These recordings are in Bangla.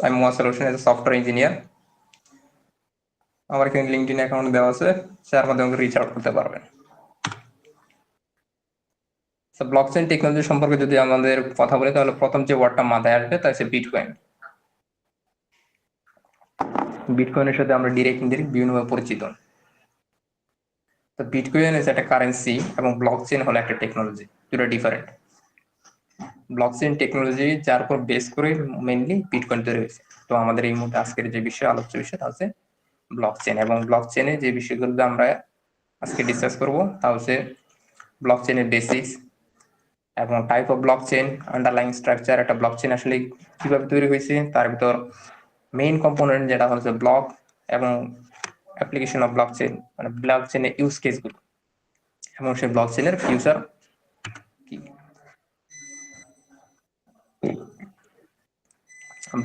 I am Moazzel Hossain, as a software engineer. আমার এখানে লিঙ্কডইন অ্যাকাউন্ট দেওয়া আছে, যার মাধ্যমে রিচ আউট করতে পারবেন। ব্লকচেইন টেকনোলজি সম্পর্কে যদি আমাদের কথা বলি, তাহলে প্রথম যে ওয়ার্ডটা মাথায় আসবে তা হচ্ছে বিটকয়েন। বিটকয়েনের সাথে আমরা ডিরেক্ট ইনডিরেক্ট বিভিন্নভাবে পরিচিত। তো বিটকয়েন ইজ একটা কারেন্সি এবং ব্লকচেইন হলো একটা টেকনোলজি, দুটো ডিফারেন্ট। ব্লকচেইন টেকনোলজি যার উপর বেস করে মেইনলি বিটকয়েন তৈরি হয়েছে। তো আমাদের এই মুহূর্তে আজকের যে বিষয় আলোচ্য বিষয় তা হচ্ছে ব্লকচেইন, এবং ব্লকচেইনে যে বিষয়গুলো আমরা আজকে ডিসকাস করব তা হচ্ছে ব্লকচেইনের বেসিক্স এবং type of blockchain, underlying structure, একটা ব্লকচেইন আসলে কিভাবে তৈরি হয়েছে, তার ভিতর মেইন কম্পোনেন্ট যেটা হচ্ছে ব্লক, এবং অ্যাপ্লিকেশন অফ ব্লকচেইন মানে ব্লকচেইনের ইউজ কেসগুলো, এবং সেই ব্লকচেইনের ফিউচার কি।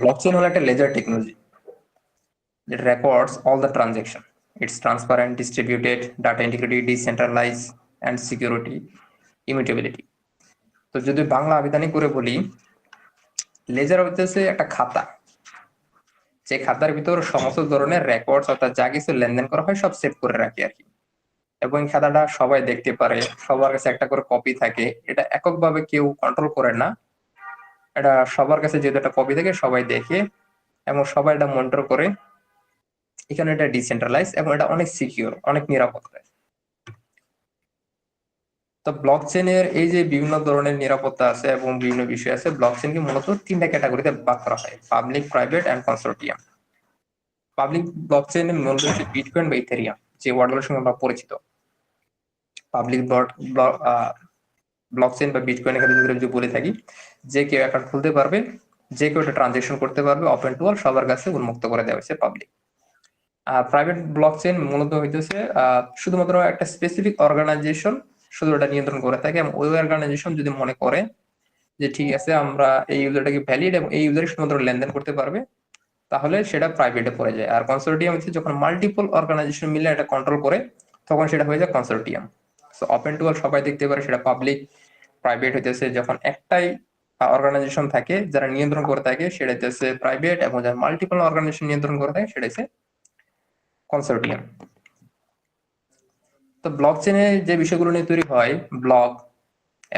ব্লকচেইন হলো একটা ledger technology. It records all the transaction. It's transparent, distributed, data integrity, decentralized, and security, immutability. তো যদি বাংলা আবিধানিক করে বলি, লেজার হচ্ছে একটা খাতা, যে খাতার ভিতর সমস্ত ধরনের রেকর্ডস অর্থাৎ যা কিছু লেনদেন করা হয় সব সেভ করে রাখি আর কি। এবং এই খাতাটা সবাই দেখতে পারে, সবার কাছে একটা করে কপি থাকে, এটা এককভাবে কেউ কন্ট্রোল করে না, এটা সবার কাছে যেহেতু একটা কপি থাকে সবাই দেখে এবং সবাই এটা মনিটর করে। এখানে এটা ডিসেন্ট্রালাইজ এবং এটা অনেক সিকিউর, অনেক নিরাপদ। তো ব্লকচেইনের এই যে বিভিন্ন ধরনের নিরাপত্তা আছে এবং বিভিন্ন বিষয় আছে, ব্লকচেইনকে মূলত তিনটা ক্যাটাগরিতে ভাগ করা হয়: public, private and consortium. Public ব্লকচেইনের মূলত হচ্ছে বিটকয়েন বা ইথেরিয়াম, যে ওয়ার্ডগুলোর সঙ্গে আমরা পরিচিত। পাবলিক ব্লকচেইন বা বিটকয়েনের ক্ষেত্রে যদি বলে থাকি, যে কেউ অ্যাকাউন্ট খুলতে পারবে, যে কেউ একটা ট্রানজেকশন করতে পারবে, ওপেন টু অল, সবার কাছে উন্মুক্ত করে দেওয়া হয়েছে পাবলিক। প্রাইভেট ব্লকচেইন মূলত হইতেছে শুধুমাত্র একটা স্পেসিফিক অর্গানাইজেশন শুধু ওটা নিয়ন্ত্রণ করে থাকে, এবং ওই অর্গানাইজেশন যদি মনে করে যে ঠিক আছে আমরা এই ইউজারটাকে ভ্যালিড এবং এই ইউজারই শুধুমাত্র লেনদেন করতে পারবে, তাহলে সেটা প্রাইভেটে পড়ে যায়। আর কনসোর্টিয়াম হচ্ছে যখন মাল্টিপল অর্গানাইজেশন মিলে এটা কন্ট্রোল করে, তখন সেটা হয়ে যায় consortium. So open to all সবাই দেখতে পারে, সেটা পাবলিক। প্রাইভেট হইতেছে যখন একটাই অর্গানাইজেশন থাকে যারা নিয়ন্ত্রণ করে থাকে, সেটা হচ্ছে প্রাইভেট, এবং যারা মাল্টিপল অর্গানাইজেশন নিয়ন্ত্রণ করে থাকে সেটা হচ্ছে কনসোর্টিয়াম। তো ব্লকচেনে যে বিষয়গুলো নিয়ে তৈরি হয়, ব্লক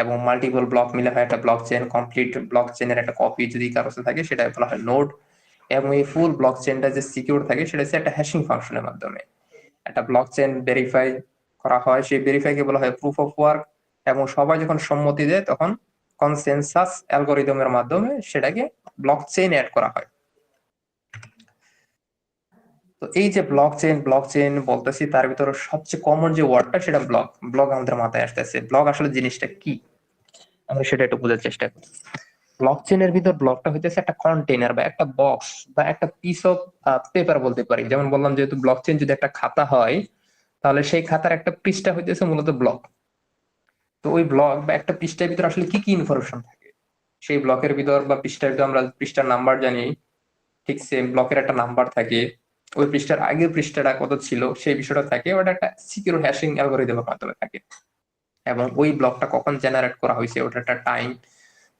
এবং মাল্টিপল ব্লক মিলে হয় একটা ব্লকচেন। কমপ্লিট ব্লকচেনের একটা কপি যদি কারো কাছে থাকে সেটা বলা হয় নোড, এবং এই ফুল ব্লকচেনটা যে সিকিউর থাকে সেটা হচ্ছে একটা হ্যাশিং ফাংশনের মাধ্যমে। একটা ব্লকচেন ভেরিফাই করা হয়, সেই ভেরিফাইকে বলা হয় প্রুফ অফ ওয়ার্ক, এবং সবাই যখন সম্মতি দেয় তখন কনসেনসাস অ্যালগরিদমের মাধ্যমে সেটাকে ব্লকচেইন অ্যাড করা হয়। তো এই যে ব্লকচেইন বলতেছি, তার ভিতরে সবচেয়ে কমন যে ওয়ার্ডটা সেটা ব্লক। ব্লক আমাদের মাথায় আসতেছে, ব্লক আসলে জিনিসটা কি আমরা সেটা একটু বোঝার চেষ্টা করি। ব্লকচেইনের ভিতর ব্লকটা হইতেছে একটা কন্টেইনার বা একটা বক্স বা একটা পিস অফ পেপার বলতে পারি। যেমন বললাম, যেহেতু ব্লকচেইন যদি একটা খাতা হয়, তাহলে সেই খাতার একটা পৃষ্ঠা হইতেছে মূলত ব্লক। তো ওই ব্লক বা একটা পৃষ্ঠার ভিতর আসলে কি কি ইনফরমেশন থাকে, সেই ব্লকের ভিতর বা পৃষ্ঠার ভিতর আমরা পৃষ্ঠার নাম্বার জানি, ঠিক সেম ব্লকের একটা নাম্বার থাকে, ওই পৃষ্ঠার আগের পৃষ্ঠাটা কত ছিল সেই বিষয়টা থাকে, ওটা একটা সিকিউর হ্যাশিং অ্যালগরিদমের মাধ্যমে থাকে। এবং ওই ব্লকটা কখন জেনারেট করা হয়েছে ওটা একটা টাইম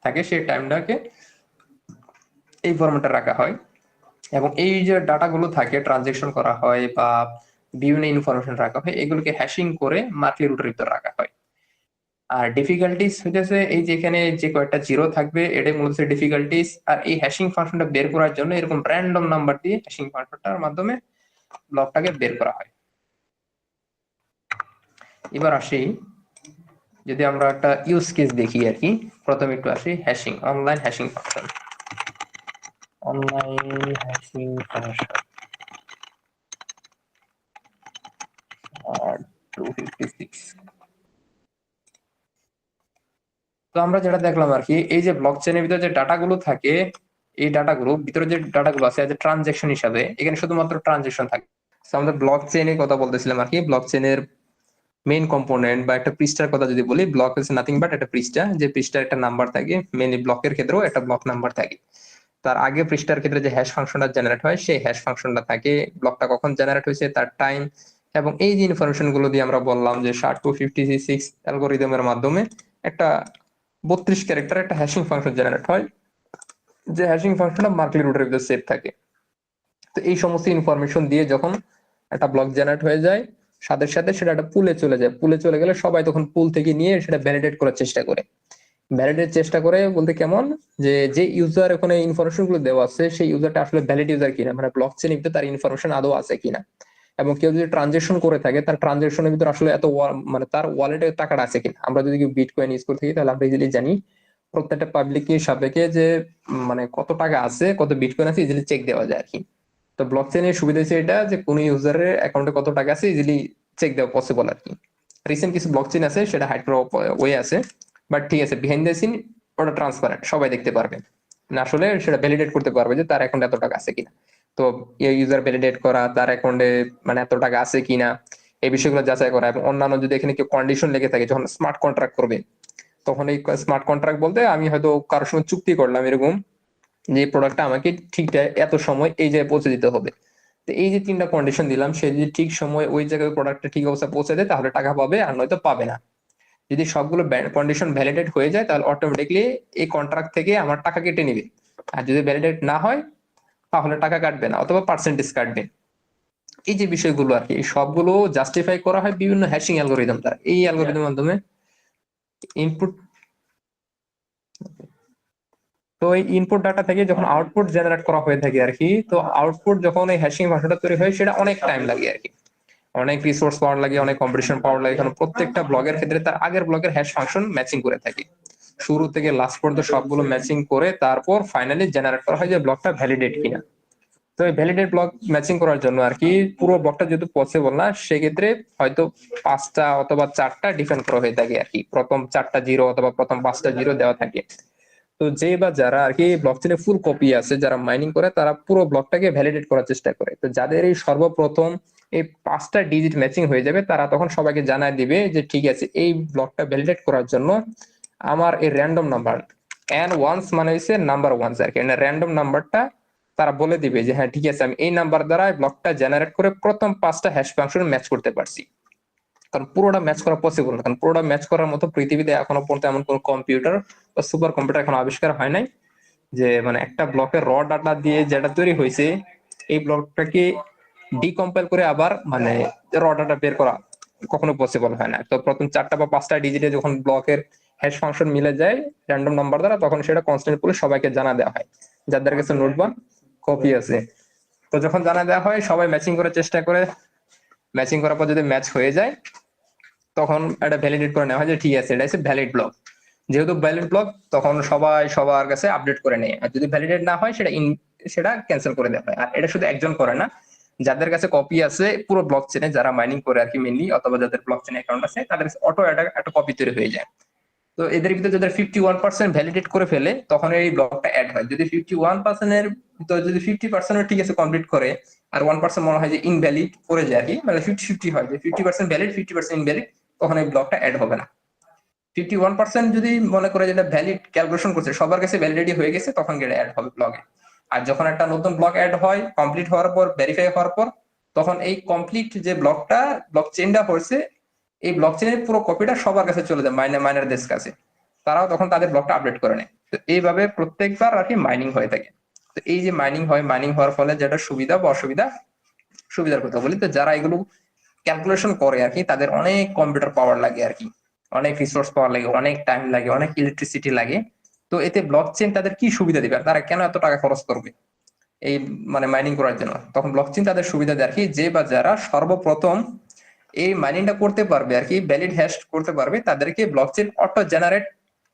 থাকে, সেই টাইমটাকে এই ফরম্যাটে রাখা হয়। এবং এই যে ডাটাগুলো থাকে, ট্রানজেকশন করা হয় বা বিভিন্ন ইনফরমেশন রাখা হয়, এগুলোকে হ্যাশিং করে মার্কলি রুটের ভিতর রাখা হয়। আর ডিফিকাল্টিস হইতেছে এই যে এখানে যে কয়েকটা জিরো থাকবে, এটাই মূলত ডিফিকাল্টিস। আর এই হ্যাশিং ফাংশনটা বের করার জন্য এরকম র্যান্ডম নাম্বার দিয়ে হ্যাশিং ফাংশনটার মাধ্যমে ব্লকটাকে বের করা হয়। এবার আসি, যদি আমরা একটা ইউজ কেস দেখি আর কি, প্রথমে একটু আসি hashing, online hashing function. Online hashing function 256। তো আমরা যেটা দেখলাম আর কি, এই যে ব্লকচেনের ভিতরে যে ডাটাগুলো থাকে, এই ডাটাগুলো ভিতরে যে ডাটাগুলো আছে ট্রানজেকশন হিসাবে, এখানে শুধুমাত্র ট্রানজেকশন থাকে। আমাদের ব্লকচেনের কথা বলতেছিলাম আর কি। ব্লকচেনের মেইন কম্পোনেন্ট বা একটা পৃষ্ঠার কথা যদি বলি, ব্লক ইজ নাথিং বাট একটা পৃষ্ঠা, যে পৃষ্ঠার একটা নাম্বার থাকে, মেইনলি ব্লকের ক্ষেত্রেও একটা ব্লক নাম্বার থাকে। তার আগে পৃষ্ঠার ক্ষেত্রে যে হ্যাশ ফাংশনটা জেনারেট হয়, সেই হ্যাশ ফাংশনটা থাকে, ব্লকটা কখন জেনারেট হয়েছে তার টাইম, এবং এই যে ইনফরমেশন গুলো দিয়ে আমরা বললাম যে SHA-256 অ্যালগরিদমের মাধ্যমে একটা 32 ক্যারেক্টার একটা হ্যাশিং ফাংশন জেনারেট হয়। যে হ্যাশিং ফাংশনটা মার্কলি রুটের ভিতরে সেভ থাকে। তো এই সমস্ত ইনফরমেশন দিয়ে যখন একটা ব্লক জেনারেট হয়ে যায়, সাথে সাথে সেটা একটা পুলে চলে যায়। পুলে চলে গেলে সবাই তখন পুল থেকে নিয়ে সেটা ভ্যালিডেট করার চেষ্টা করে। ভ্যালিডেট চেষ্টা করে বলতে কেমন, যে যে ইউজার ওখানে ইনফরমেশন গুলো দেওয়া আছে সেই ইউজারটা আসলে ভ্যালিড ইউজার কিনা, মানে ব্লক চেনের ভিতরে তার ইনফরমেশন আদৌ আছে কিনা। এবং কেউ যদি ট্রানজেকশন করে থাকে, তার ট্রানজেকশনের ভিতরে আসলে এত মানে তার ওয়ালেটে টাকাটা আছে কিনা। আমরা যদি বিটকয়েন ইউজ করে থাকি তাহলে আমরা ইজিলি জানি প্রত্যেকটা পাবলিক কি সাপেক্ষে যে মানে কত টাকা আছে, কত বিটকয়েন আছে, ইজিলি চেক দেওয়া যায় আর কি। তো ব্লক চেনের সুবিধা হচ্ছে এটা যে কোন ইউজারের অ্যাকাউন্টে কত টাকা আছে ইজিলি চেক দেওয়া পসিবল আর কি। রিসেন্ট কিছু ব্লক চেন আছে সেটা হাইড করা ওয়ে আছে, বাট ঠিক আছে বিহাইন্ড দ্য সিন ওটা ট্রান্সপারেন্ট, সবাই দেখতে পারবে না, আসলে সেটা ভ্যালিডেট করতে পারবে যে তার অ্যাকাউন্টে এত টাকা আছে কিনা। তো ইউজার ভ্যালিডেট করা, তার অ্যাকাউন্টে মানে এত টাকা আছে কিনা, এই বিষয়গুলো যাচাই করা। এবং অন্যান্য যদি এখানে কেউ কন্ডিশন লেগে থাকে যখন স্মার্ট কন্ট্রাক্ট করবে, তখন এই স্মার্ট কন্ট্রাক্ট বলতে আমি হয়তো কারোর সঙ্গে চুক্তি করলাম এরকম যে প্রোডাক্টটা আমাকে ঠিক এত সময় এই জায়গায় পৌঁছে দিতে হবে। তো এই যে তিনটা কন্ডিশন দিলাম, সে যদি ঠিক সময় ওই জায়গায় প্রোডাক্টটা ঠিক অবস্থায় পৌঁছে দেয় তাহলে টাকা পাবে, আর নয়তো পাবে না। যদি সবগুলো কন্ডিশন ভ্যালিডেট হয়ে যায় তাহলে অটোমেটিকলি এই কন্ট্রাক্ট থেকে আমার টাকা কেটে নিবে। আর যদি ভ্যালিডেট না হয় তাহলে টাকা কাটবে না, অথবা পার্সেন্টেজ কাটবে। এই যে বিষয়গুলো আর কি, এই সবগুলো জাস্টিফাই করা হয় বিভিন্ন হ্যাশিং অ্যালগোরিদম দ্বারা। এই অ্যালগোরিদমের মাধ্যমে ইনপুট, তো এই ইনপুট ডাটা থেকে যখন আউটপুট জেনারেট করা হয়ে থাকে আর কি, তো আউটপুট যখন এই হ্যাশিং ভাষাটা তৈরি হয় সেটা অনেক টাইম লাগে আর কি, অনেক রিসোর্স পাওয়ার লাগে, অনেক কম্পিটিশন পাওয়ার লাগে। কারণ প্রত্যেকটা ব্লগের ক্ষেত্রে তার আগের ব্লগের হ্যাশ ফাংশন ম্যাচিং করে থাকে, শুরু থেকে লাস্ট পর্যন্ত সবগুলো ম্যাচিং করে তারপর ফাইনালি জেনারেট করা হয় যে ব্লগটা ভ্যালিডেট কিনা। তো এই ভ্যালিডেট ব্লক ম্যাচিং করার জন্য আর কি পুরো ব্লকটা যেহেতু পসিবল না, সেক্ষেত্রে হয়তো 5টা অথবা 4টা ডিফেন্ড করা হয়ে থাকে আর কি, প্রথম 4টা জিরো অথবা প্রথম 5টা জিরো দেওয়া থাকে। তো যে বা যারা আর কি ব্লকচেনে ফুল কপি আছে, যারা মাইনিং করে, তারা পুরো ব্লকটাকে ভ্যালিডেট করার চেষ্টা করে। তো যাদের এই সর্বপ্রথম এই 5টা ডিজিট ম্যাচিং হয়ে যাবে, তারা তখন সবাইকে জানায় দিবে যে ঠিক আছে এই ব্লকটা ভ্যালিডেট করার জন্য আমার এই র্যান্ডম নাম্বার এন ওয়ান্স মানে হচ্ছে নাম্বার ওয়ান্স আর কি, র্যান্ডম নাম্বারটা তারা বলে দিবে যে হ্যাঁ ঠিক আছে আমি এই নাম্বার দ্বারা ব্লকটা জেনারেট করে প্রথম 5টা হ্যাশ ফাংশন ম্যাচ করতে পারছি। কারণ পুরোটা ম্যাচ করা পসিবল না, কারণ পুরোটা ম্যাচ করার মতো পৃথিবীতে এখনো পর্যন্ত এমন কোন কম্পিউটার বা সুপার কম্পিউটার এখন আবিষ্কার হয় নাই যে মানে একটা ব্লকের র ডাটা দিয়ে যেটা তৈরি হয়েছে এই ব্লকটাকে ডিকম্পাইল করে আবার মানে র ডাটা বের করা কখনো পসিবল হয় না। তো প্রথম 4টা বা 5টা ডিজিটে যখন ব্লকের হ্যাশ ফাংশন মিলে যায় র্যান্ডম নাম্বার দ্বারা, তখন সেটা কনস্ট্যান্ট করে সবাইকে জানা দেওয়া হয় যাদের কাছে নোট বা কপি আছে। তো যখন জানা দেওয়া হয় সবাই ম্যাচিং করার চেষ্টা করে, ম্যাচিং করার পর যদি ম্যাচ হয়ে যায় তখন এটা ভ্যালিডেট করে নেওয়া হয় যে ঠিক আছে এটা হচ্ছে ভ্যালিড ব্লক। যেহেতু ভ্যালিড ব্লক তখন সবাই সবার কাছে আপডেট করে নেয়, আর যদি ভ্যালিডেট না হয় সেটা ক্যান্সেল করে দেওয়া হয়। আর এটা শুধু একজন করে না, যাদের কাছে কপি আছে পুরো ব্লক চেনে, যারা মাইনিং করে আর কি মেনলি, অথবা যাদের ব্লক চেনে অ্যাকাউন্ট আছে তাদের অটো একটা কপি তৈরি হয়ে যায়। তো এদের ভিতরে যাদের 51% ভ্যালিডেট করে ফেলে তখন এই ব্লকটা অ্যাড হয়। যদি 51%-এর ভিতরে যদি 50% ঠিক আছে কমপ্লিট করে আর 1% মনে হয় যে ইনভ্যালিড করে যায় আর কি, মানে 50-50 হয় যে 50% ভ্যালিড 50% ইনভ্যালিড, তখন এই ব্লকটা অ্যাড হবে না। 51% যদি মনে করে যেটা ভ্যালিড ক্যালকুলেশন করছে সবার কাছে ভ্যালিডিটি হয়ে গেছে তখন গেলে অ্যাড হবে ব্লগে। আর যখন একটা নতুন ব্লক অ্যাড হয় কমপ্লিট হওয়ার পর, ভেরিফাই হওয়ার পর, তখন এই কমপ্লিট যে ব্লকটা ব্লক চেনটা হয়েছে এই ব্লক চেনের পুরো কপিটা সবার কাছে চলে যায় মাইনারদের কাছে, তারাও তখন তাদের ব্লকটা আপডেট করে নেয়। তো এইভাবে প্রত্যেকবার আর কি মাইনিং হয়ে থাকে। তো এই যে মাইনিং হয়, মাইনিং হওয়ার ফলে যেটা সুবিধা বা অসুবিধা, সুবিধার কথা বলি, তো যারা এগুলো ক্যালকুলেশন করে আর কি তাদের অনেক কম্পিউটার পাওয়ার লাগে আর কি, অনেক রিসোর্স পাওয়ার লাগে, অনেক টাইম লাগে, অনেক ইলেকট্রিসিটি লাগে। তো এতে ব্লক চেন তাদের কি সুবিধা দিবে, আর তারা কেন এত টাকা খরচ করবে এই মানে মাইনিং করার জন্য? তখন ব্লক চেন তাদের সুবিধা দেয় আর কি, যে বা যারা সর্বপ্রথম এই মাইনিংটা করতে পারবে আর কি, ভ্যালিড হ্যাশ করতে পারবে, তাদেরকে ব্লক চেন অটো জেনারেট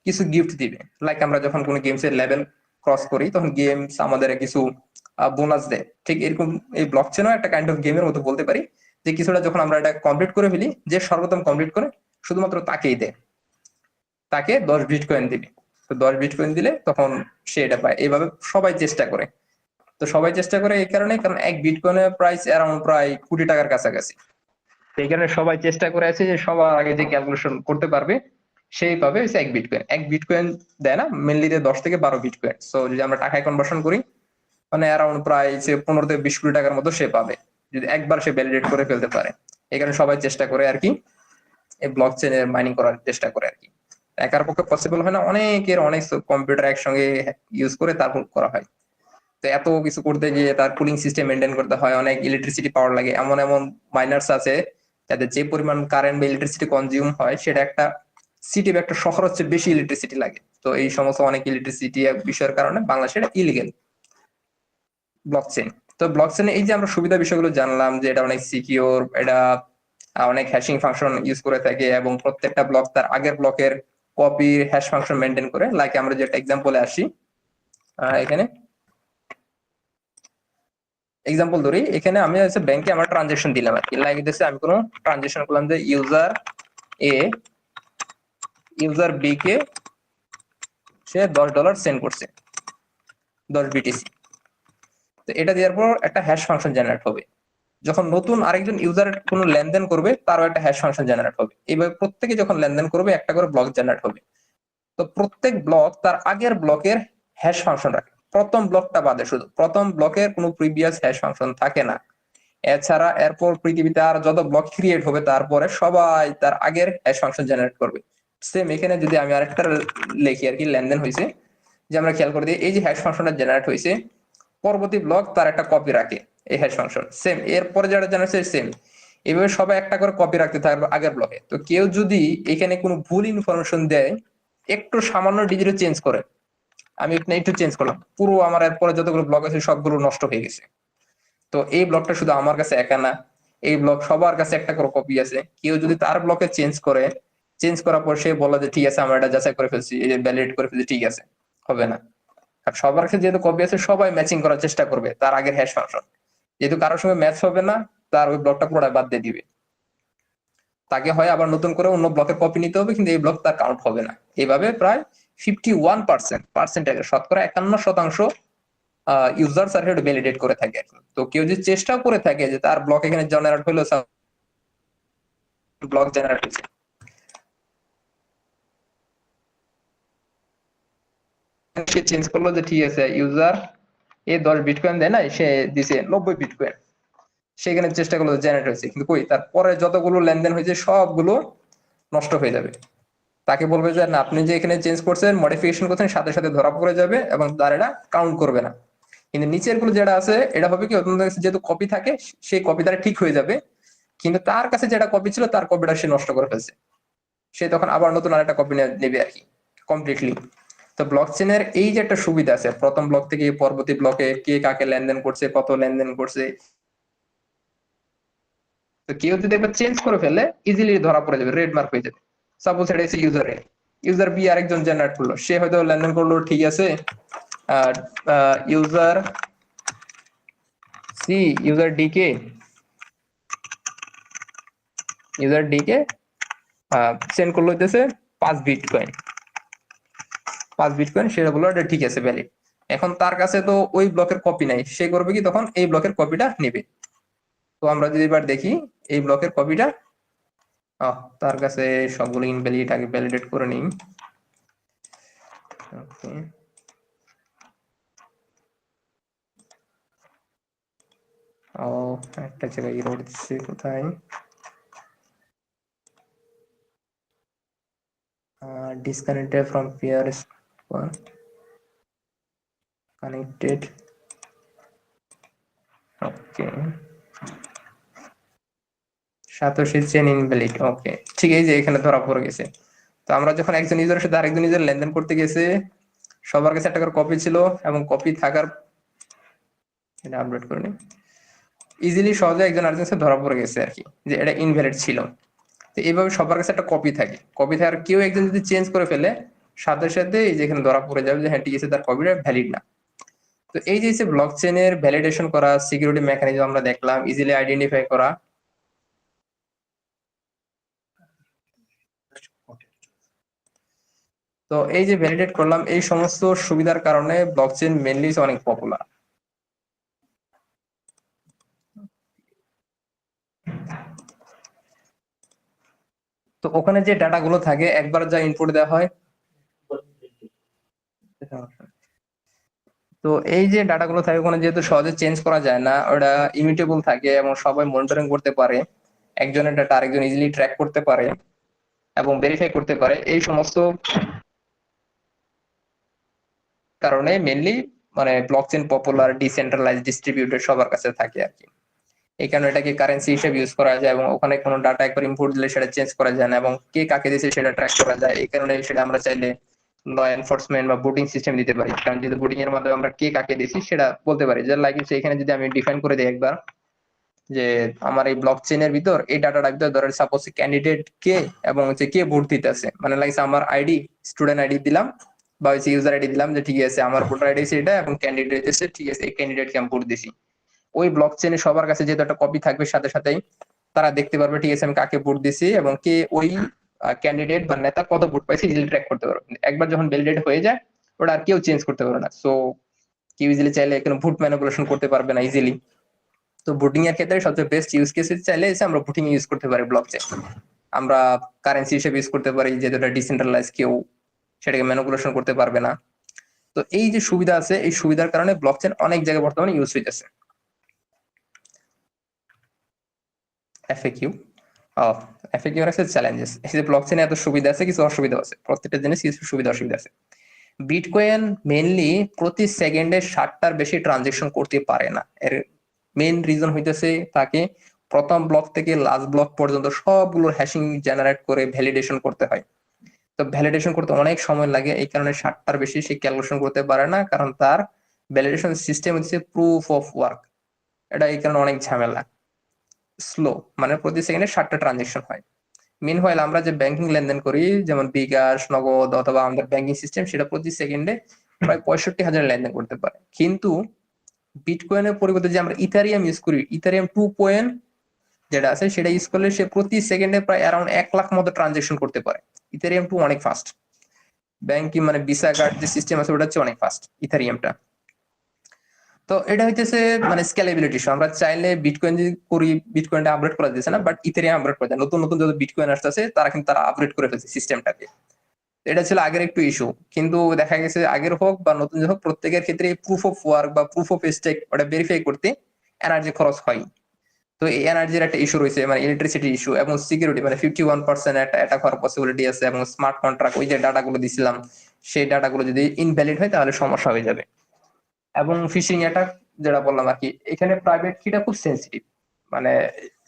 কিছু গিফট দিবে। লাইক আমরা যখন কোনো গেমস এর লেভেল ক্রস করি তখন গেমস আমাদের কিছু বোনাস দেয়, ঠিক এরকম এই ব্লক চেনও একটা কাইন্ড অফ গেমের মতো বলতে পারি, যে কিছুটা যখন আমরা এটা কমপ্লিট করে ফেলি, যে সর্বপ্রথম কমপ্লিট করে শুধুমাত্র তাকেই দেয়, তাকে 10 বিটকয়েন দিবে। তো 10 বিটকয়েন দিলে তখন সে এটা পায়। এইভাবে সবাই চেষ্টা করে। তো সবাই চেষ্টা করে এই কারণে, কারণ এক বিটকয়েনের প্রাইস অ্যারাউন্ড প্রায় কোটি টাকার কাছাকাছি। এই কারণে সবাই চেষ্টা করে আছে যে সবার আগে যে ক্যালকুলেশন করতে পারবে সেই পাবে হচ্ছে 1 বিটকয়েন। 1 বিটকয়েন দেয় না, মেনলি 10 থেকে 12 বিটকয়েন। সো যদি আমরা টাকায় কনভার্সন করি মানে অ্যারাউন্ড প্রায় 15 থেকে 20 কোটি টাকার মতো সে পাবে যদি একবার সে ভ্যালিডেট করে ফেলতে পারে। এই কারণে সবাই চেষ্টা করে আর কি এই ব্লক চেনের মাইনিং করার চেষ্টা করে আর কি। একার পক্ষে পসিবল হয় না, অনেকের অনেক কম্পিউটার একসঙ্গে ইউজ করে তারপর করা হয়। তো এত কিছু করতে গিয়ে তার কুলিং সিস্টেম মেনটেন করতে হয়, অনেক ইলেকট্রিসিটি পাওয়ার লাগে। এমন এমন মাইনার্স আছে যাদের যে পরিমাণ কারেন্ট বা ইলেকট্রিসিটি কনজিউম হয় সেটা একটা সিটি বা একটা শহর হচ্ছে বেশি ইলেকট্রিসিটি লাগে। তো এই সমস্ত অনেক ইলেকট্রিসিটি বিষয়ের কারণে বাংলাদেশে এটা ইলিগেল ব্লকচেন। তো ব্লকচেনে এই যে আমরা সুবিধা বিষয়গুলো জানলাম যে এটা অনেক সিকিউর, এটা অনেক হ্যাশিং ফাংশন ইউজ করে থাকে এবং প্রত্যেকটা ব্লক তার আগের ব্লকের কপির হ্যাশ ফাংশন মেনটেন করে। লাইক আমরা যে একটা এক্সাম্পলে আসি, এখানে এক্সাম্পল ধরি, এখানে আমি হচ্ছে ব্যাংকে আমার ট্রানজেকশন দিলাম আর কি। লাইক দিচ্ছে আমি কোনো ট্রানজেকশন করলাম যে ইউজার এ ইউজার বি কে সে $10 সেন্ড করছে, 10 BTC। তো এটা দেওয়ার পর একটা হ্যাশ ফাংশন জেনারেট হবে। যখন নতুন আরেকজন ইউজার কোনো লেনদেন করবে তারও একটা হ্যাশ ফাংশন জেনারেট হবে। এইভাবে প্রত্যেকে যখন লেনদেন করবে একটা করে ব্লক জেনারেট হবে। তো প্রত্যেক ব্লক তার আগের ব্লকের হ্যাশ ফাংশন রাখে, প্রথম ব্লকটা বাদে। শুধু প্রথম ব্লকের কোনো প্রিভিয়াস হ্যাশ ফাংশন থাকে না। এছাড়া এরপর পৃথিবীতে আর যত ব্লক ক্রিয়েট হবে তারপরে সবাই তার আগের হ্যাশ ফাংশন জেনারেট করবে। সেম এখানে যদি আমি আরেকটা লিখি আর কি, লেনদেন হয়েছে, যে আমরা খেয়াল করে দিই এই যে হ্যাশ ফাংশনটা জেনারেট হয়েছে, পরবর্তী ব্লক তার একটা কপি রাখে এই হ্যাশ ফাংশন। সেম এরপরে যেটা জেনারেট হয়েছে সেম, এইভাবে সবাই একটা করে কপি রাখতে থাকবে আগের ব্লকে। তো কেউ যদি এখানে কোনো ভুল ইনফরমেশন দেয়, একটু সামান্য ডিজিটে চেঞ্জ করে, আমি এখানে একটু চেঞ্জ করলাম, পুরো আমার এরপরে যতগুলো ব্লক আছে সবগুলো নষ্ট হয়ে গেছে। তো এই ব্লকটা শুধু আমার কাছে একা না, এই ব্লক সবার কাছে একটা করে কপি আছে। কেউ যদি তার ব্লকে চেঞ্জ করে, চেঞ্জ করার পর সে বলে যে ঠিক আছে আমরা এটা যাচাই করে ফেলছি, এই যে ভ্যালিডেট করে ফেলছি, ঠিক আছে, হবে না। আর সবার কাছে যেহেতু কপি আছে সবাই ম্যাচিং করার চেষ্টা করবে তার আগের হ্যাশ ফাংশন। যেহেতু কারোর সঙ্গে ম্যাচ হবে না, তার ওই ব্লকটা পুরোটা বাদ দিয়ে দিবে। তাকে হয় আবার নতুন করে অন্য ব্লকের কপি নিতে হবে, কিন্তু এই ব্লক তার কাউন্ট হবে না। এইভাবে প্রায় 51% শতকরা 51% ইউজার্স আর এটা ভ্যালিডেট করে থাকে। তো কেউ যদি চেষ্টা করে থাকে যে তার ব্লক এখানে জেনারেট হলো, ব্লক জেনারেট হয়েছে, সে চেঞ্জ করলো যে ঠিক আছে ইউজার এ 10 বিটকয়েন দেয় না, সে দিছে 90 বিটকয়েন, সেখানে চেষ্টা করলো জেনারেট হয়েছে, কিন্তু কই তার পরে যতগুলো লেনদেন হয়েছে সবগুলো নষ্ট হয়ে যাবে। তাকে বলবে যে না আপনি যে এখানে চেঞ্জ করছেন, মডিফিকেশন করছেন, সাথে সাথে ধরা পড়ে যাবে এবং তার এটা কাউন্ট করবে না। কিন্তু নিচের গুলো যেটা আছে এটা হবে কি, যেহেতু কপি থাকে সেই কপি দ্বারা ঠিক হয়ে যাবে, কিন্তু তার কাছে যেটা কপি ছিল তার কপিটা সে নষ্ট করে ফেলছে, সে তখন আবার নতুন আরেকটা কপি নেবে আর কি, কমপ্লিটলি। তো ব্লক চেনের এই যে একটা সুবিধা আছে, প্রথম ব্লক থেকে পরবর্তী ব্লকে কে কাকে লেনদেন করছে, কত লেনদেন করছে, তো কেউ যদি একবার চেঞ্জ করে ফেলে ইজিলি ধরা পড়ে যাবে, রেড মার্ক হয়ে যাবে। সাপোজ এটা হচ্ছে ইউজারে, ইউজার বি আরেকজন জেনারেট করলো, সে হয়তো লেনদেন করলো ঠিক আছে, আর ইউজার সি ইউজার ডি কে সেন্ড করলো হইতেছে 5 বিটকয়েন, 5 বিটকয়েন, সেটা বললো এটা ঠিক আছে ভ্যালিড। এখন তার কাছে তো ওই ব্লকের কপি নাই, সে করবে কি তখন এই ব্লকের কপিটা নেবে। তো আমরা যদি এবার দেখি এই ব্লকের কপিটা, তার কাছে সবগুলো ইনভ্যালিড, আগে ভ্যালিডেট করে নিই। ওকে, ও একটা জায়গায় এরর দিচ্ছে, কোথায়, disconnected from peer connected, okay, Satoshi chain invalid, okay ঠিক, এই যে এখানে ধরা পড়ে গেছে। তো আমরা যখন একজন ইউজারের সাথে আরেকজন ইউজার লেনদেন করতে গেছে, সবার কাছে একটা করে কপি ছিল এবং কপি থাকার, এটা আপডেট করে নি, ইজিলি সহজে একজন আরেকজনের সাথে ধরা পড়ে গেছে আর কি, যে এটা ইনভ্যালিড ছিল। তো এইভাবে সবার কাছে একটা কপি থাকে, কপি থাকার কেউ একজন যদি চেঞ্জ করে ফেলে সাথে সাথে এই যে এখানে ধরা পড়ে যাবে যে হ্যাঁ ঠিক আছে তার কপিটা ভ্যালিড না। তো এই যে ব্লক চেনের ভ্যালিডেশন করা, সিকিউরিটি মেকানিজম আমরা দেখলাম, ইজিলি আইডেন্টিফাই করা। তো এই যে ভ্যালিডেট করলাম, এই সমস্ত সুবিধার কারণে ব্লকচেন মেনলি অনেক পপুলার। তো ওখানে যে ডাটা গুলো থাকে একবার যা ইনপুট দেওয়া হয়, তো এই যে ডাটা গুলো থাকে ওখানে যেহেতু সহজে চেঞ্জ করা যায় না, ওটা ইমিউটেবল থাকে এবং সবাই মনিটরিং করতে পারে, একজনের ডাটা আরেকজন ইজিলি ট্র্যাক করতে পারে এবং ভেরিফাই করতে পারে, এই সমস্ত কারণে মেনলি মানে ব্লকচেন পপুলার, ডিসেন্ট্রালাইজ, ডিস্ট্রিবিউটেড সবার কাছে থাকে আর কি। এই কারণে এটাকে কারেন্সি হিসেবে ইউজ করা যায় এবং ওখানে কোনো ডাটা একবার ইনপুট দিলে সেটা চেঞ্জ করা যায় না এবং কে কাকে দিয়েছে সেটা ট্র্যাক করা যায়। এই কারণে সেটা আমরা চাইলে ল এনফোর্সমেন্ট বা বুটিং সিস্টেম দিতে পারি, কারণ যদি বুটিং এর মাধ্যমে আমরা কে কাকে দিয়েছি সেটা বলতে পারি। যে লাইক এখানে যদি আমি ডিফাইন করে দিই একবার যে আমার এই ব্লক চেনের ভিতর এই ডাটাটার ভিতর ধরেন সাপোজ ক্যান্ডিডেট কে এবং হচ্ছে কে ভোট দিতেছে, মানে লাইক আমার আইডি, স্টুডেন্ট আইডি দিলাম বা হচ্ছে ইউজার আইডি দিলাম যে ঠিক আছে আমার ভোটার আইডি এটা এবং ক্যান্ডিডেট এসে ঠিক আছে এই ক্যান্ডিডেটকে আমি ভোট দিছি। ওই ব্লক চেনে সবার কাছে যেহেতু একটা কপি থাকবে সাথে সাথেই তারা দেখতে পারবে ঠিক আছে আমি কাকে ভোট দিছি এবং কে ওই ক্যান্ডিডেট বা নেতা কত ভোট পাইছে ইজিলি ট্র্যাক করতে পারবে। একবার যখন ভ্যালিডেট হয়ে যায় ওটা আর কেউ চেঞ্জ করতে পারবে না। সো কেউ ইজিলি চাইলে কোনো ভোট ম্যানিপুলেশন করতে পারবে না ইজিলি। তো ভোটিং এর ক্ষেত্রে সবচেয়ে বেস্ট ইউজ কেস চাইলে এসে আমরা ভোটিং ইউজ করতে পারি ব্লকচেন। আমরা কারেন্সি হিসেবে ইউজ করতে পারি, যেহেতু এটা ডিসেন্ট্রালাইজ, কেউ সেটাকে ম্যানিপুলেশন করতে পারবে না। তো এই যে সুবিধা আছে, এই সুবিধার কারণে ব্লকচেন অনেক জায়গায় বর্তমানে ইউজ হইতেছে। এফএকিউ এফএকিউ আছে চ্যালেঞ্জেস। এই যে ব্লকচেনে এত সুবিধা আছে, কিছু অসুবিধা আছে, প্রত্যেকটা জিনিস কিছু সুবিধা অসুবিধা আছে। বিটকয়েন মেইনলি প্রতি সেকেন্ডে 60টার বেশি ট্রানজেকশন করতে পারে না। এর মেইন রিজন হইতেছে তাকে প্রথম ব্লক থেকে লাস্ট ব্লক পর্যন্ত সবগুলোর হ্যাশিং জেনারেট করে ভ্যালিডেশন করতে হয়। তো ভ্যালিডেশন করতে অনেক সময় লাগে, এই কারণে 60টার বেশি সে ক্যালকুলেশন করতে পারে না, কারণ তার ভ্যালিডেশন সিস্টেম হচ্ছে প্রুফ অফ ওয়ার্ক। এটা এই কারণে অনেক ঝামেলা, স্লো, মানে প্রতি সেকেন্ডে 60টা ট্রানজেকশন হয়। মিনহোয়াইল আমরা যে ব্যাংকিং লেনদেন করি যেমন বিকাশ, নগদ অথবা আমাদের ব্যাংকিং সিস্টেম, সেটা প্রতি সেকেন্ডে প্রায় 65,000 লেনদেন করতে পারে। কিন্তু বিটকয়েনের পরিবর্তে যে আমরা ইথারিয়াম ইউজ করি, ইথারিয়াম 2 যেটা আছে সেটা ইউজ করলে সে প্রতি সেকেন্ডে প্রায় অ্যারাউন্ড 1 লাখ মতো ট্রানজেকশন করতে পারে। ইথারিয়াম 2 অনেক ফাস্ট। ব্যাংকিং মানে ভিসা কার্ড যে সিস্টেম আছে ওটা হচ্ছে অনেক ফাস্ট ইথারিয়ামটা। তো এটা হইতেছে মানে স্কেলেবিলিটি ইস্যু। আমরা চাইলে বিটকয়েন যদি করি, বিটকয়েনটা আপগ্রেড করা যাচ্ছে না, বাট ইথেরিয়াম আপগ্রেড করা যায়। নতুন নতুন যত বিটকয়েন আসতেছে তারা কিন্তু তারা আপগ্রেড করে ফেলছে সিস্টেমটাকে। এটা ছিল আগের একটু ইস্যু, কিন্তু দেখা গেছে আগের হোক বা নতুন হোক প্রত্যেকের ক্ষেত্রে প্রুফ অফ ওয়ার্ক বা প্রুফ অফ স্টেক ওটা ভেরিফাই করতে এনার্জি খরচ হয়। তো এই এনার্জির একটা ইস্যু রয়েছে, মানে ইলেকট্রিসিটি ইস্যু এবং সিকিউরিটি, মানে 51% একটা অ্যাটাক হওয়ার পসিবিলিটি আছে। এবং স্মার্ট কন্ট্রাক্ট, ওই যে ডাটাগুলো দিছিলাম সেই ডাটাগুলো যদি ইনভ্যালিড হয় তাহলে সমস্যা হয়ে যাবে। এবং ফিশিং অ্যাটাক যেটা বললাম আর কি, এখানে প্রাইভেট কিটা খুব সেন্সিটিভ। মানে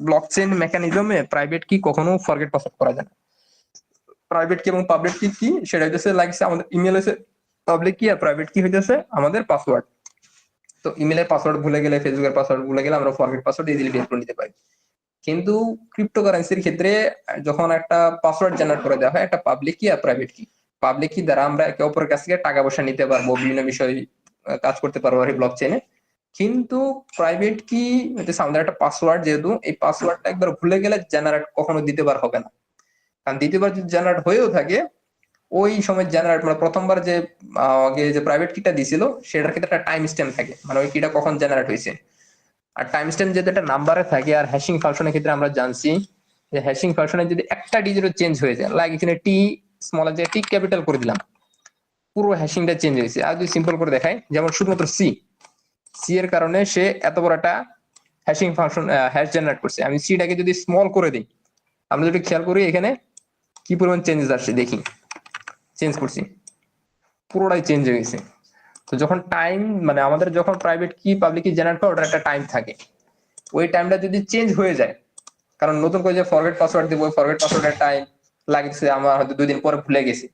ব্লকচেন মেকানিজমে প্রাইভেট কি কখনো ফরগেট পাসওয়ার্ড করা যায় না। প্রাইভেট কি এবং পাবলিক কি কি সেটা হইতেছে লাগছে আমাদের ইমেল হচ্ছে পাবলিক কি, আর প্রাইভেট কি হইতেছে আমাদের পাসওয়ার্ড। তো ইমেলের পাসওয়ার্ড ভুলে গেলে, ফেসবুকের পাসওয়ার্ড ভুলে গেলে আমরা ফরগেট পাসওয়ার্ড ইজিলি বের করে নিতে পারি। কিন্তু ক্রিপ্টোকারেন্সির ক্ষেত্রে যখন একটা পাসওয়ার্ড জেনারেট করে দেওয়া হয়, একটা পাবলিক কি আর প্রাইভেট কি, পাবলিক কি দ্বারা আমরা একে অপরের কাছ থেকে টাকা পয়সা নিতে পারবো, বিভিন্ন বিষয় কাজ করতে পারবো আর ব্লক চেনে। কিন্তু প্রাইভেট কি হচ্ছে আমাদের একটা পাসওয়ার্ড, যেহেতু এই পাসওয়ার্ডটা একবার ভুলে গেলে জেনারেট কখনো দ্বিতীয়বার হবে না। কারণ দ্বিতীয়বার যদি জেনারেট হয়েও থাকে, ওই সময় জেনারেট মানে প্রথমবার যে আগে যে প্রাইভেট কিটা দিছিল সেটার ক্ষেত্রে একটা টাইম স্ট্যাম্প থাকে, মানে ওই কিটা কখন জেনারেট হয়েছে। আর টাইম স্ট্যাম্প যেহেতু একটা নাম্বারে থাকে, আর হ্যাশিং ফাংশনের ক্ষেত্রে আমরা জানছি যে হ্যাশিং ফাংশনে যদি একটা ডিজিটও চেঞ্জ হয়ে যায়, লাইক এখানে টি স্মল যে টি ক্যাপিটাল করে দিলাম, পুরো হ্যাশিংটা চেঞ্জ হয়েছে। আর যদি সিম্পল করে দেখাই, যেমন শুধুমাত্র সি, সি এর কারণে সে এত বড় একটা হ্যাশিং ফাংশন হ্যাশ জেনারেট করছে। আমি সিটাকে যদি স্মল করে দিই, আমরা যদি খেয়াল করি এখানে কি পরিমাণ চেঞ্জেস আসছে, দেখি চেঞ্জ করছি, পুরোটাই চেঞ্জ হয়ে গেছে। তো যখন টাইম মানে আমাদের যখন প্রাইভেট কি পাবলিক কি জেনারেট করে ওটার একটা টাইম থাকে, ওই টাইমটা যদি চেঞ্জ হয়ে যায়, কারণ নতুন করে যে ফরগেট পাসওয়ার্ড দিব, ওই ফরগেট পাসওয়ার্ডের টাইম লাগছে আমার হয়তো 2 দিন পরে ভুলে গেছি,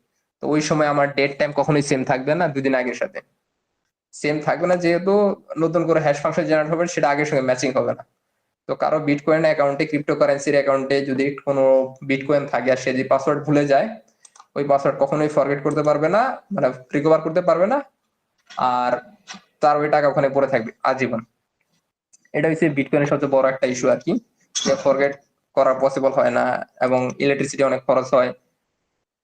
তো ওই সময় আমার ডেট টাইম কখনোই সেম থাকবে না 2 দিন আগের সাথে, সেম থাকবে না, যেহেতু নতুন করে হ্যাশ ফাংশন জেনারেট হবে সেটা আগের সঙ্গে ম্যাচিং হবে না। তো কারো বিটকয়েন অ্যাকাউন্টে, ক্রিপ্টোকারেন্সির অ্যাকাউন্টে যদি কোনো বিটকয়েন থাকে আর সে যদি পাসওয়ার্ড ভুলে যায়, ওই পাসওয়ার্ড কখনোই ফরগেট করতে পারবে না, মানে রিকভার করতে পারবে না, আর তার ওই টাকা ওখানে পড়ে থাকবে আজীবন। এটা হচ্ছে বিটকয়েনের সবচেয়ে বড় একটা ইস্যু আর কি, যে ফরগেট করা পসিবল হয় না এবং ইলেকট্রিসিটি অনেক খরচ হয়।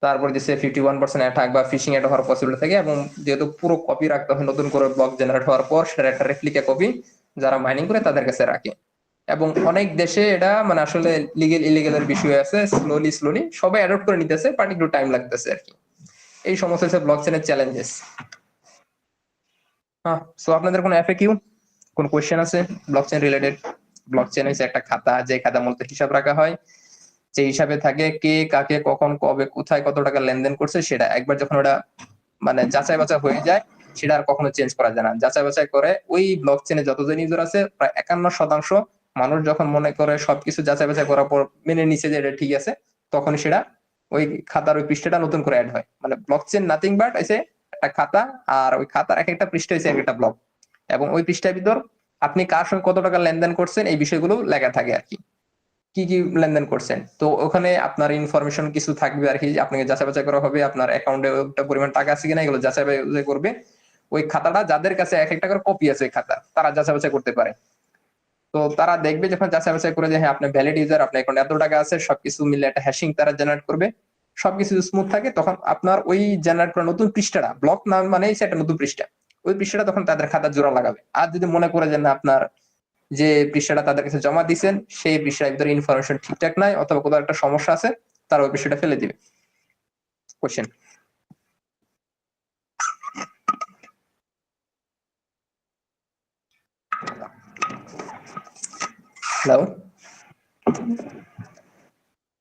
তারপর যে 51% অ্যাটাক বা ফিশিং অ্যাটাক হওয়ার পসিবিলিটি থাকে, এবং যেহেতু পুরো কপি রাখতে হয় নতুন করে ব্লক জেনারেট হওয়ার পর, সেটার একটা রেপ্লিকা কপি যারা মাইনিং করে তাদের কাছে রাখে। এবং অনেক দেশে এটা মানে আসলে লিগেল ইলিগেলের বিষয় আছে, স্লোলি স্লোলি সবাই অ্যাডপ্ট করে নিতেছে, বাট একটু টাইম লাগতেছে আর কি। এই সমস্ত হচ্ছে ব্লকচেনের চ্যালেঞ্জেস। হ্যাঁ, সো আপনাদের কোনো এফএকিউ, কোন কোয়েশ্চেন আছে ব্লকচেন রিলেটেড? ব্লকচেন হচ্ছে একটা খাতা, যে খাতা মূলত হিসাব রাখা হয় যে হিসাবে থাকে কে কাকে কখন কবে কোথায় কত টাকা লেনদেন করছে, সেটা একবার যখন ওটা মানে যাচাই বাছাই হয়ে যায় সেটা আর কখনো চেঞ্জ করা যায় না। যাচাই বাছাই করে ওই ব্লক চেনে যতজন ইউজার আছে প্রায় 51% মানুষ যখন মনে করে সবকিছু যাচাই বাছাই করার পর মেনে নিচ্ছে যে এটা ঠিক আছে, তখন সেটা ওই খাতার ওই পৃষ্ঠাটা নতুন করে অ্যাড হয়। মানে ব্লক চেন নাথিং বাট এসে একটা খাতা, আর ওই খাতার এক একটা পৃষ্ঠা হচ্ছে এক একটা ব্লক, এবং ওই পৃষ্ঠার ভিতর আপনি কার সঙ্গে কত টাকা লেনদেন করছেন এই বিষয়গুলো লেখা থাকে আর কি, কি কি লেনদেন করছেন। তো ওখানে আপনার ইনফরমেশন কিছু থাকবে আর কি, আপনাকে যাচাই বাছাই করা হবে আপনার অ্যাকাউন্টে ওটা পরিমাণ টাকা আছে কিনা, এগুলো যাচাই বাছাই করবে। ওই খাতাটা যাদের কাছে এক একটা করে কপি আছে ওই খাতা, তারা যাচাই বাছাই করতে পারে। তো তারা দেখবে যখন যাচাই বাছাই করে যে হ্যাঁ আপনি ভ্যালিড ইউজার, আপনার অ্যাকাউন্টে এত টাকা আছে, সবকিছু মিলে একটা হ্যাশিং তারা জেনারেট করবে, সবকিছু স্মুথ থাকে, তখন আপনার ওই জেনারেট করা নতুন পৃষ্ঠাটা, ব্লক নাম মানে একটা নতুন পৃষ্ঠা, ওই পৃষ্ঠাটা তখন তাদের খাতার জোড়া লাগাবে। আর যদি মনে করে যে না আপনার যে পৃষ্ঠাটা তাদের কাছে জমা দিচ্ছেন সেই পৃষ্ঠার ভিতরে ইনফরমেশন ঠিকঠাক নাই অথবা কোথাও একটা সমস্যা আছে, তারা ওই পৃষ্ঠাটা ফেলে দিবে। কোশ্চেন? হ্যালো,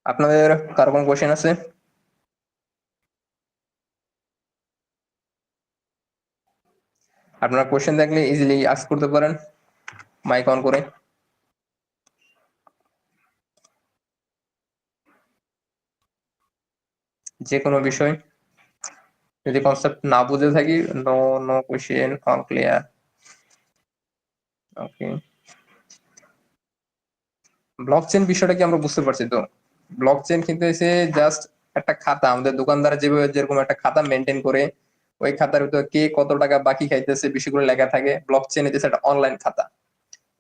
আপনাদের কারো কোনো কোশ্চেন আছে? আপনারা কোশ্চেন দেখলে ইজিলি আস্ক করতে পারেন মাইক অন করে। যে কোনো বিষয়, যদি কনসেপ্ট না বুঝে থাকি, no no question, all clear. Okay, blockchain বিষয়টা কি আমরা বুঝতে পারছি তো? ব্লকচেন কিন্তু এসে জাস্ট একটা খাতা, আমাদের দোকানদার যেভাবে যেরকম একটা খাতা মেনটেন করে ওই খাতার ভিতরে কে কত টাকা বাকি খাইতেছে বিষয়গুলো লেখা থাকে, ব্লকচেন এতে একটা অনলাইন খাতা।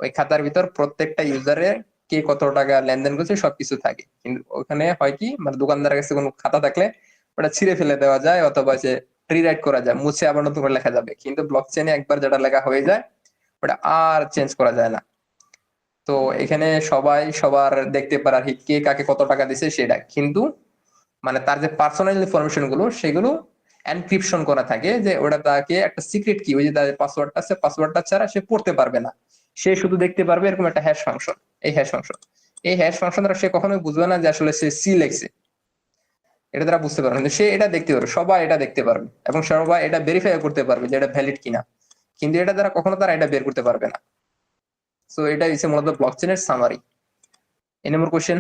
ওই খাতার ভিতর প্রত্যেকটা ইউজারের কে কত টাকা লেনদেন করছে সবকিছু থাকে। কিন্তু ওখানে হয় কি, মানে দোকানদারের কাছে কোনো খাতা থাকলে ওটা ছিঁড়ে ফেলে দেওয়া যায় অথবা যে রিরাইট করা যায়, মুছে আবার নতুন করে লেখা যাবে। কিন্তু ব্লকচেনে একবার যেটা লেখা হয়ে যায় ওটা আর চেঞ্জ করা যায় না। তো এখানে সবাই সবার দেখতে পারে আর কি কে কাকে কত টাকা দিছে সেটা, কিন্তু মানে তার যে পার্সোনাল ইনফরমেশন গুলো সেগুলো এনক্রিপশন করা থাকে, যে ওটা তাকে একটা সিক্রেট কি, ওই যে তার পাসওয়ার্ডটা আছে, পাসওয়ার্ডটা ছাড়া সে পড়তে পারবে না, সে শুধু দেখতে পারবে এরকম একটা হ্যাশ ফাংশন। এই হ্যাশ ফাংশন দ্বারা সে কখনোই বুঝবে না যে আসলে সে সি লেখছে, এটা দ্বারা বুঝতে পারবে, কিন্তু সে এটা দেখতে পারবে, সবাই এটা দেখতে পারবে এবং সবাই এটা ভেরিফাই করতে পারবে যে এটা ভ্যালিড কিনা, কিন্তু এটা দ্বারা কখনো তারা এটা বের করতে পারবে না। সো এটা হচ্ছে মূলত ব্লকচেনের সামারি। Any more question?